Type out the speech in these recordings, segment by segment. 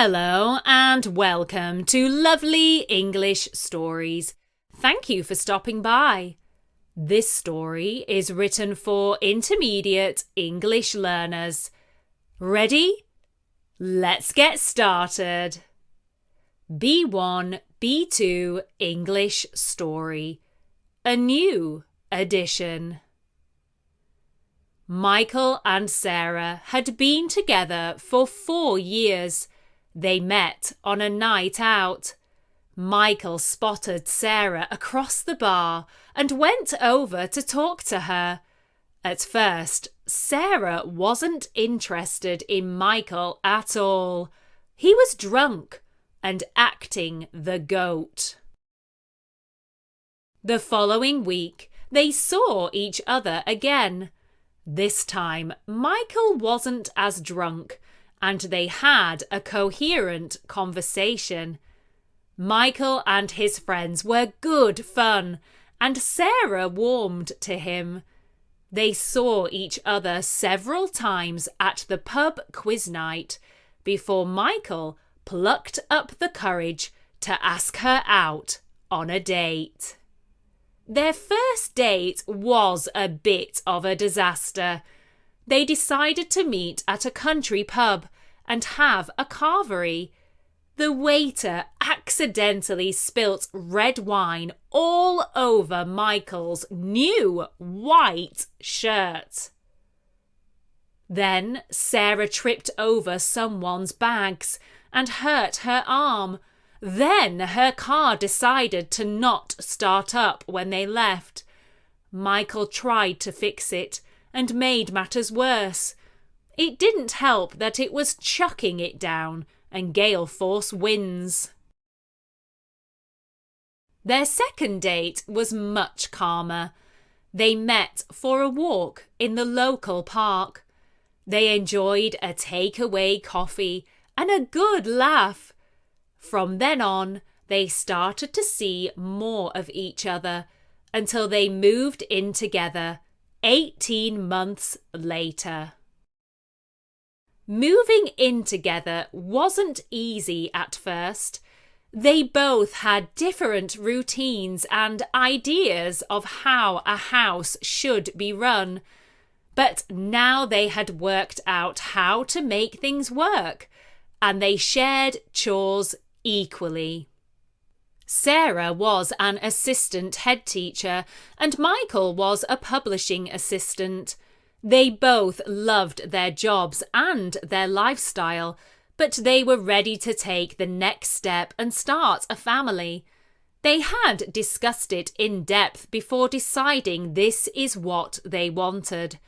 Hello and welcome to Lovely English Stories. Thank you for stopping by. This story is written for intermediate English learners. Ready? Let's get started. B1, B2 English Story. A new edition. Michael and Sarah had been together for 4 years. They met on a night out. Michael spotted Sarah across the bar and went over to talk to her. At first, Sarah wasn't interested in Michael at all. He was drunk and acting the goat. The following week, they saw each other again. This time, Michael wasn't as drunk, and they had a coherent conversation. Michael and his friends were good fun, and Sarah warmed to him. They saw each other several times at the pub quiz night before Michael plucked up the courage to ask her out on a date. Their first date was a bit of a disaster. They decided to meet at a country pub and have a carvery. The waiter accidentally spilt red wine all over Michael's new white shirt. Then Sarah tripped over someone's bags and hurt her arm. Then her car decided to not start up when they left. Michael tried to fix it and made matters worse. It didn't help that it was chucking it down and gale force winds. Their second date was much calmer. They met for a walk in the local park. They enjoyed a takeaway coffee and a good laugh. From then on, they started to see more of each other until they moved in together 18 months later. Moving in together wasn't easy at first. They both had different routines and ideas of how a house should be run. But now they had worked out how to make things work, and they shared chores equally. Sarah was an assistant head teacher and Michael was a publishing assistant. They both loved their jobs and their lifestyle, but they were ready to take the next step and start a family. They had discussed it in depth before deciding this is what they wanted.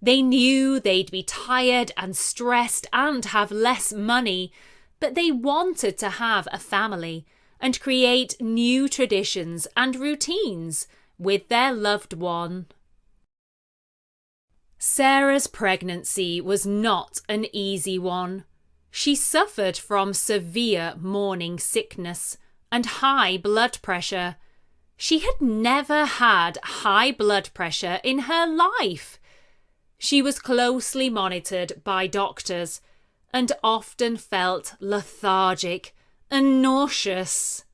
They knew they'd be tired and stressed and have less money, but they wanted to have a family and create new traditions and routines with their loved one. Sarah's pregnancy was not an easy one. She suffered from severe morning sickness and high blood pressure. She had never had high blood pressure in her life. She was closely monitored by doctors and often felt lethargic and nauseous.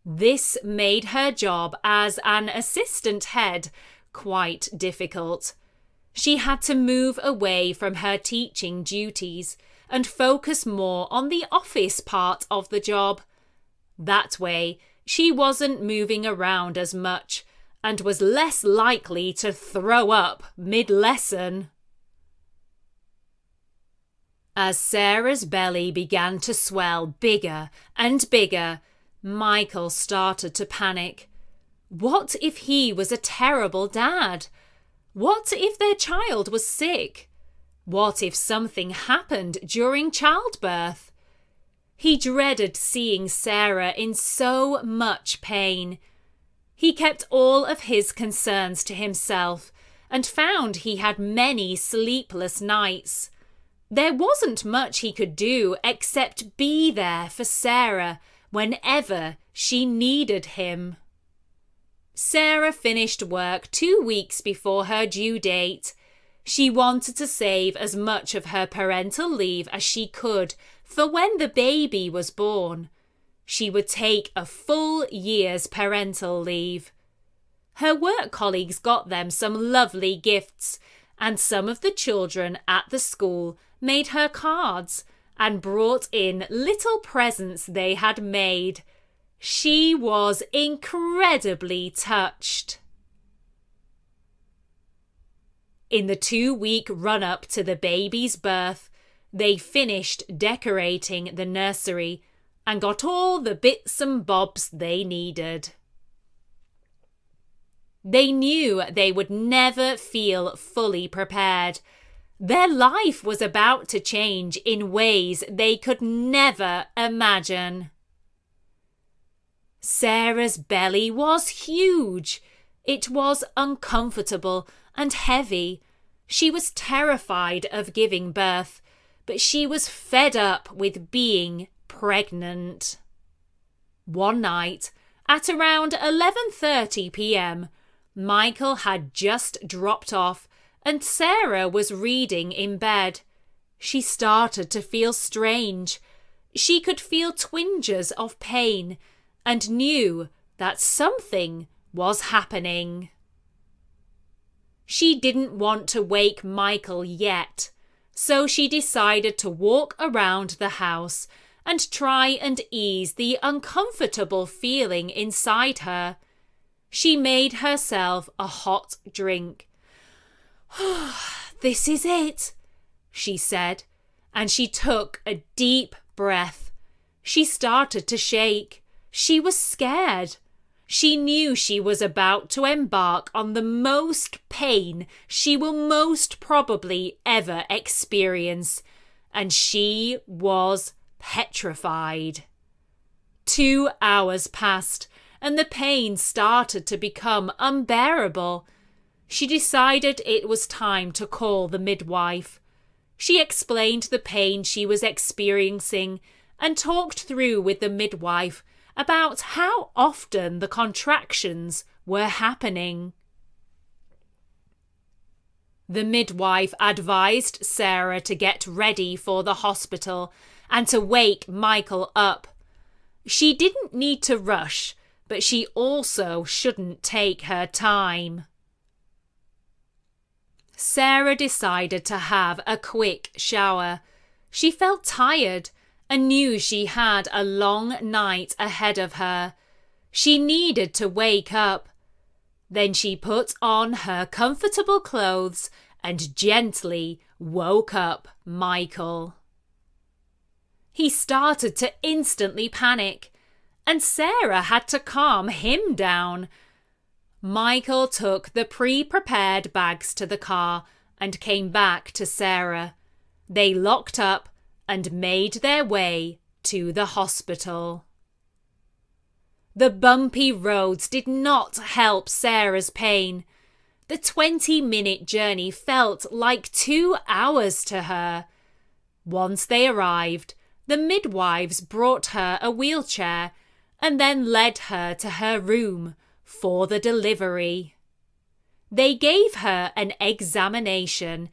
This made her job as an assistant head quite difficult. She had to move away from her teaching duties and focus more on the office part of the job. That way, she wasn't moving around as much and was less likely to throw up mid-lesson. As Sarah's belly began to swell bigger and bigger, Michael started to panic. What if he was a terrible dad? What if their child was sick? What if something happened during childbirth? He dreaded seeing Sarah in so much pain. He kept all of his concerns to himself and found he had many sleepless nights. There wasn't much he could do except be there for Sarah whenever she needed him. Sarah finished work 2 weeks before her due date. She wanted to save as much of her parental leave as she could for when the baby was born. She would take a full year's parental leave. Her work colleagues got them some lovely gifts, and some of the children at the school made her cards and brought in little presents they had made. She was incredibly touched. In the 2-week run-up to the baby's birth, they finished decorating the nursery and got all the bits and bobs they needed. They knew they would never feel fully prepared. Their life was about to change in ways they could never imagine. Sarah's belly was huge. It was uncomfortable and heavy. She was terrified of giving birth, but she was fed up with being pregnant. One night, at around 11:30 p.m., Michael had just dropped off and Sarah was reading in bed. She started to feel strange. She could feel twinges of pain and knew that something was happening. She didn't want to wake Michael yet, so she decided to walk around the house and try and ease the uncomfortable feeling inside her. She made herself a hot drink. "This is it," she said, and she took a deep breath. She started to shake. She was scared. She knew she was about to embark on the most pain she will most probably ever experience, and she was petrified. 2 hours passed, and the pain started to become unbearable. She decided it was time to call the midwife. She explained the pain she was experiencing and talked through with the midwife about how often the contractions were happening. The midwife advised Sarah to get ready for the hospital and to wake Michael up. She didn't need to rush, but she also shouldn't take her time. Sarah decided to have a quick shower. She felt tired and knew she had a long night ahead of her. She needed to wake up. Then she put on her comfortable clothes and gently woke up Michael. He started to instantly panic, and Sarah had to calm him down. Michael took the pre-prepared bags to the car and came back to Sarah. They locked up and made their way to the hospital. The bumpy roads did not help Sarah's pain. The 20-minute journey felt like 2 hours to her. Once they arrived, the midwives brought her a wheelchair and then led her to her room for the delivery. They gave her an examination,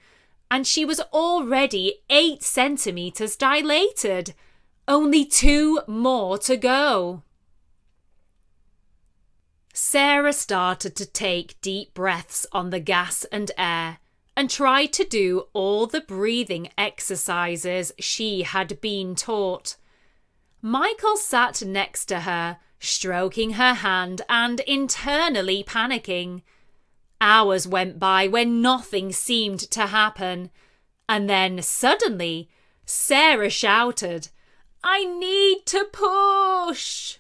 and she was already 8 centimeters dilated. Only 2 more to go. Sarah started to take deep breaths on the gas and air and tried to do all the breathing exercises she had been taught. Michael sat next to her, stroking her hand and internally panicking. Hours went by when nothing seemed to happen, and then suddenly Sarah shouted, "I need to push!"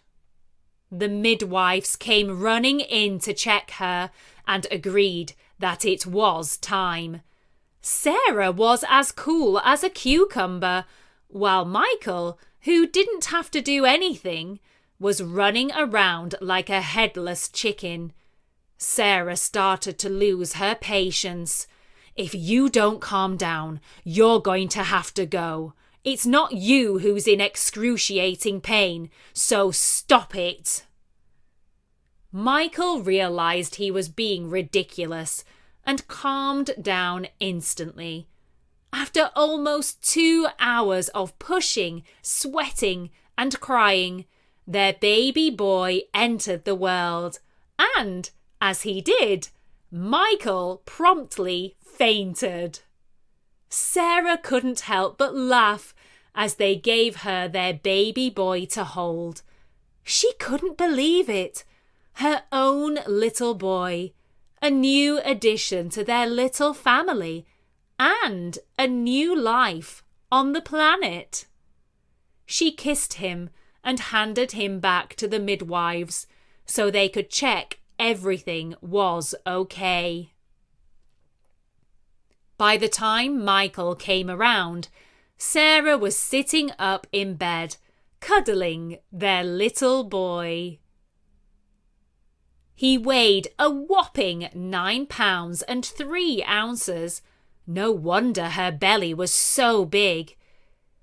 The midwives came running in to check her and agreed that it was time. Sarah was as cool as a cucumber, while Michael, who didn't have to do anything, was running around like a headless chicken. Sarah started to lose her patience. "If you don't calm down, you're going to have to go. It's not you who's in excruciating pain, so stop it." Michael realized he was being ridiculous and calmed down instantly. After almost 2 hours of pushing, sweating, and crying, their baby boy entered the world, and, as he did, Michael promptly fainted. Sarah couldn't help but laugh as they gave her their baby boy to hold. She couldn't believe it. Her own little boy, a new addition to their little family, and a new life on the planet. She kissed him and handed him back to the midwives so they could check everything was okay. By the time Michael came around, Sarah was sitting up in bed, cuddling their little boy. He weighed a whopping 9 pounds and 3 ounces. No wonder her belly was so big.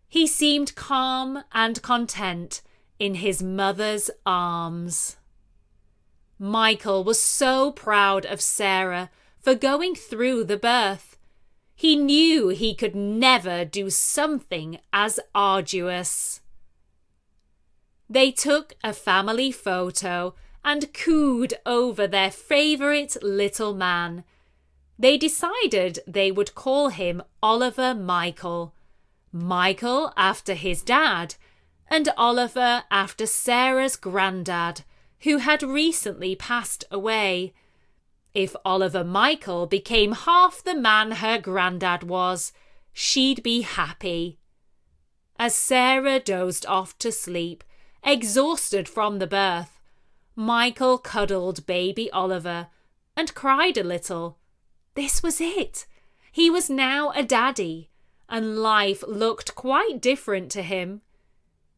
He seemed calm and content in his mother's arms. Michael was so proud of Sarah for going through the birth. He knew he could never do something as arduous. They took a family photo and cooed over their favourite little man. They decided they would call him Oliver Michael. Michael after his dad, and Oliver after Sarah's granddad, who had recently passed away. If Oliver Michael became half the man her granddad was, she'd be happy. As Sarah dozed off to sleep, exhausted from the birth, Michael cuddled baby Oliver and cried a little. This was it. He was now a daddy, and life looked quite different to him.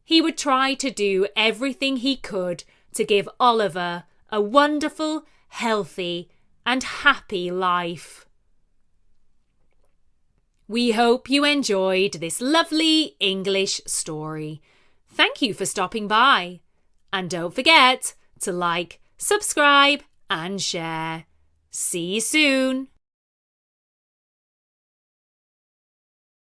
He would try to do everything he could to give Oliver a wonderful, healthy, and happy life. We hope you enjoyed this lovely English story. Thank you for stopping by. And don't forget to like, subscribe, and share. See you soon.